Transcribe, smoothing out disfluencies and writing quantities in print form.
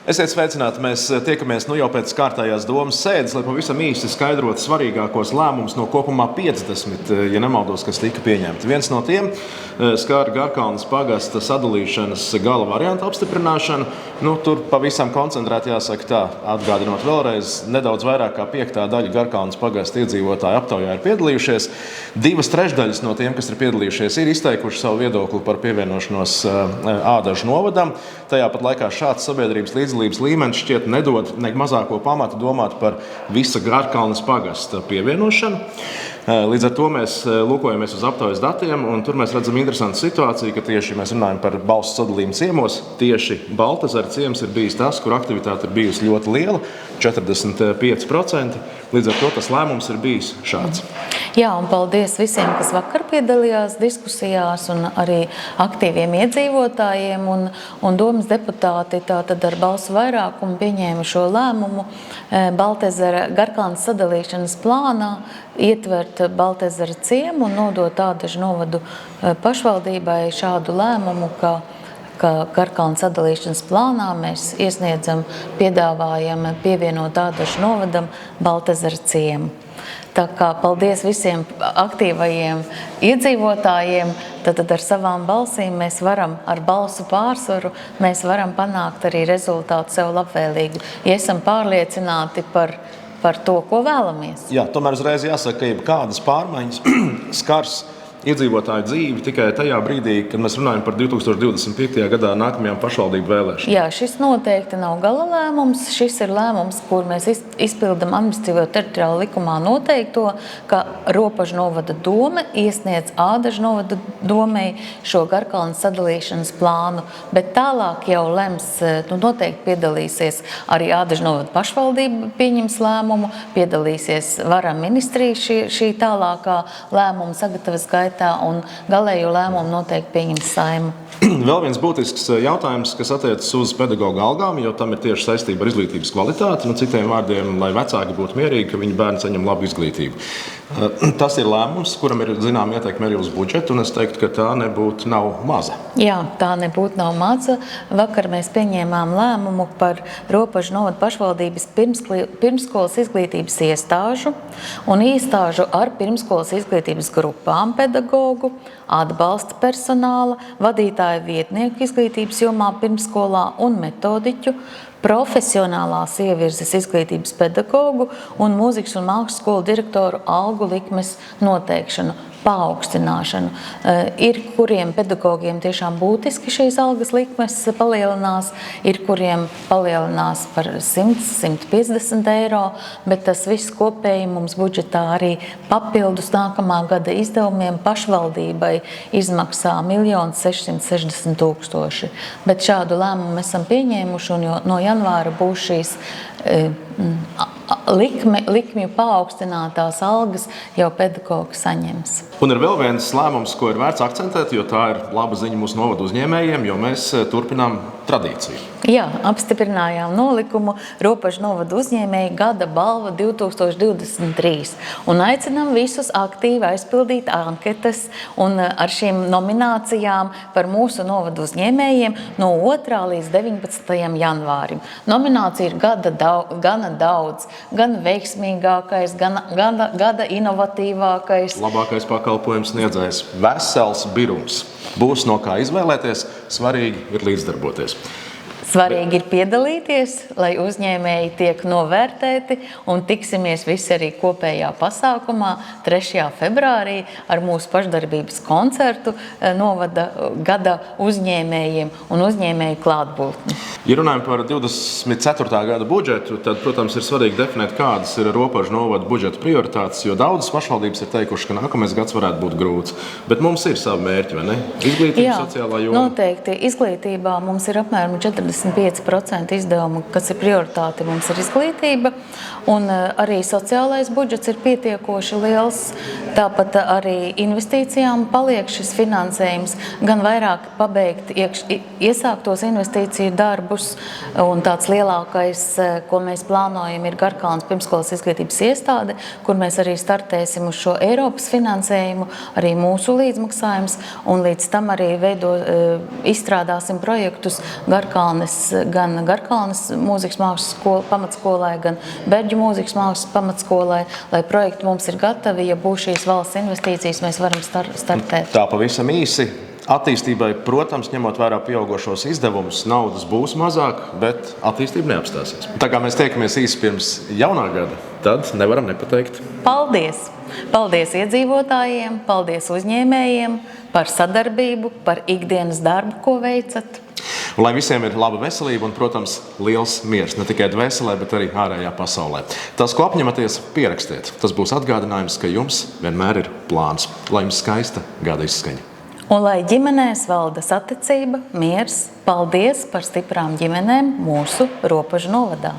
Esiet sveicināti, mēs tiekamies jau pēc kārtējās domas sēdes, lai pavisam īsti skaidrotu svarīgākos lēmumus no kopumā 50, ja nemaldos, kas tika pieņemti. Viens no tiem skar Garkalnes pagasta sadalīšanas gala variantu apstiprināšanu. Tur pavisam koncentrēti jāsaka tā, atgādinot vēlreiz, nedaudz vairāk kā 5. daļa Garkalnes pagasta iedzīvotāju aptaujā ir piedalījušies. 2/3 no tiem, kas ir piedalījušies, ir izteikuši savu viedokli par pievienošanos Ādažu novadam. Tajā pat laikā šāds sabiedrības līdzdalības līmenis šķiet nedod ne mazāko pamatu domāt par visa Garkalnes pagasta pievienošanu. Līdz ar to mēs lūkojamies uz aptaujas datiem, un tur mēs redzam interesantu situāciju, ka tieši, ja mēs runājam par balsu sadalījumu ciemos, tieši Baltezera ciems ir bijis tas, kur aktivitāte ir bijusi ļoti liela, 45%. Līdz ar to tas lēmums ir bijis šāds. Jā, un paldies visiem, kas vakar piedalījās diskusijās, un arī aktīviem iedzīvotājiem, un domas deputāti tātad ar balsu vairākumu pieņēma šo lēmumu Baltezera Garkalnes sadalīšanas plānā ietvert Baltezera ciemu un nodot Ādažu novadu pašvaldībai šādu lēmumu, ka Garkalnes sadalīšanas plānā mēs piedāvājam pievienot Ādažu novadam Baltezera ciemu. Tā kā paldies visiem aktīvajiem iedzīvotājiem, tad ar savām balsīm mēs varam, ar balsu pārsvaru, mēs varam panākt arī rezultātu sev labvēlīgu, ja esam pārliecināti par to, ko vēlamies. Jā, tomēr uzreiz jāsaka, ka jebkādas pārmaiņas skars iedzīvotāju dzīvi tikai tajā brīdī, kad mēs runājam par 2025. gadā nākamajām pašvaldību vēlēšanām. Jā, šis noteikti nav gala lēmums. Šis ir lēmums, kur mēs izpildam administratīvo teritoriālo likumā noteikto, ka Ropažu novada dome iesniedz Ādažu novada domei šo Garkalnes sadalīšanas plānu, bet tālāk jau lems, noteikti piedalīsies arī Ādažu novada pašvaldība pieņems lēmumu, piedalīsies vara ministrija šī tālākā lēmuma sagatavas gaitā, un galējo lēmumu noteikti pieņems Saeima. Vēl viens būtisks jautājums, kas attiecas uz pedagoģu algām, jo tam ir tieši saistība ar izglītības kvalitāti. Citiem vārdiem, lai vecāki būtu mierīgi, ka viņu bērni saņem labu izglītību. Tas ir lēmums, kuram ir zinām ieteikumi arī uz budžetu, un es teiktu, ka tā nebūtu nav maza. Jā, tā nebūtu nav maza. Vakar mēs pieņēmām lēmumu par Ropažu novada pašvaldības pirmsskolas izglītības iestāžu un iestāžu ar pirmsskolas izglītības grupām pedagogu, atbalsta personāla, vadītāja vietnieku izglītības jomā pirmsskolā un metodiķu, profesionālās ievirzes izglītības pedagogu un mūzikas un mākslas skolu direktoru algu likmes noteikšanu, paaugstināšanu. Ir, kuriem pedagogiem tiešām būtiski šīs algas likmes palielinās, ir, kuriem palielinās par 100–150 eiro, bet tas viss kopēji mums budžetā arī papildus nākamā gada izdevumiem pašvaldībai izmaksā 1 660 000. Bet šādu lēmumu esam pieņēmuši, un no janvāra būs šīs likmju paaugstinātās algas jau pedagogi saņems. Un ir vēl viens lēmums, ko ir vērts akcentēt, jo tā ir laba ziņa mūsu novadu uzņēmējiem, jo mēs turpinām tradīciju. Jā, apstiprinājām nolikumu Ropažu novadu uzņēmēju gada balva 2023 un aicinām visus aktīvi aizpildīt anketas un ar šīm nominācijām par mūsu novadu uzņēmējiem no 2. līdz 19. janvārim. Nominācija ir gana daudz, gan veiksmīgākais, gan gada inovatīvākais. Labākais pakalpojums sniedzējs, vesels birums. Būs no kā izvēlēties, svarīgi ir līdzdarboties. Svarīgi ir piedalīties, lai uzņēmēji tiek novērtēti, un tiksimies visi arī kopējā pasākumā 3. februārī ar mūsu pašdarbības koncertu novada gada uzņēmējiem un uzņēmēju klātbūtni. Ja runājam par 24. gada budžetu, tad, protams, ir svarīgi definēt, kādas ir Ropažu novada budžeta prioritātes, jo daudzas pašvaldības ir teikuši, ka nākamais gads varētu būt grūts. Bet mums ir savi mērķi, vai ne? Izglītība, sociālā joma. Noteikti. Izglītībā mums ir apmēram 45% izdevumu, kas ir prioritāte, mums ir izglītība, un arī sociālais budžets ir pietiekoši liels. Tāpat arī investīcijām paliek šis finansējums, gan vairāk pabeigt iesāktos investīciju darbus, un tāds lielākais, ko mēs plānojam, ir Garkalnes pirmsskolas izglītības iestāde, kur mēs arī startēsim uz šo Eiropas finansējumu, arī mūsu līdzmaksājums, un līdz tam arī izstrādāsim projektus Garkalnes gan Garkalnes mūzikas mākslas pamatskolai, gan Berģu mūzikas mākslas pamatskolai, lai projekti mums ir gatavi, ja būs šīs valsts investīcijas, mēs varam startēt. Tā pavisam īsi. Attīstībai, protams, ņemot vērā pieaugušos izdevumus, naudas būs mazāk, bet attīstība neapstāsies. Tā kā mēs tiekamies īsi pirms jaunā gada, tad nevaram nepateikt. Paldies! Paldies iedzīvotājiem, paldies uzņēmējiem par sadarbību, par ikdienas darbu, ko veicat. Un lai visiem ir laba veselība un, protams, liels miers, ne tikai dvēselē, bet arī ārējā pasaulē. Tas, ko apņematies, pierakstiet. Tas būs atgādinājums, ka jums vienmēr ir plāns. Lai jums skaista gada izskaņa. Un lai ģimenēs valda saticība, miers, paldies par stiprām ģimenēm mūsu Ropažu novadā.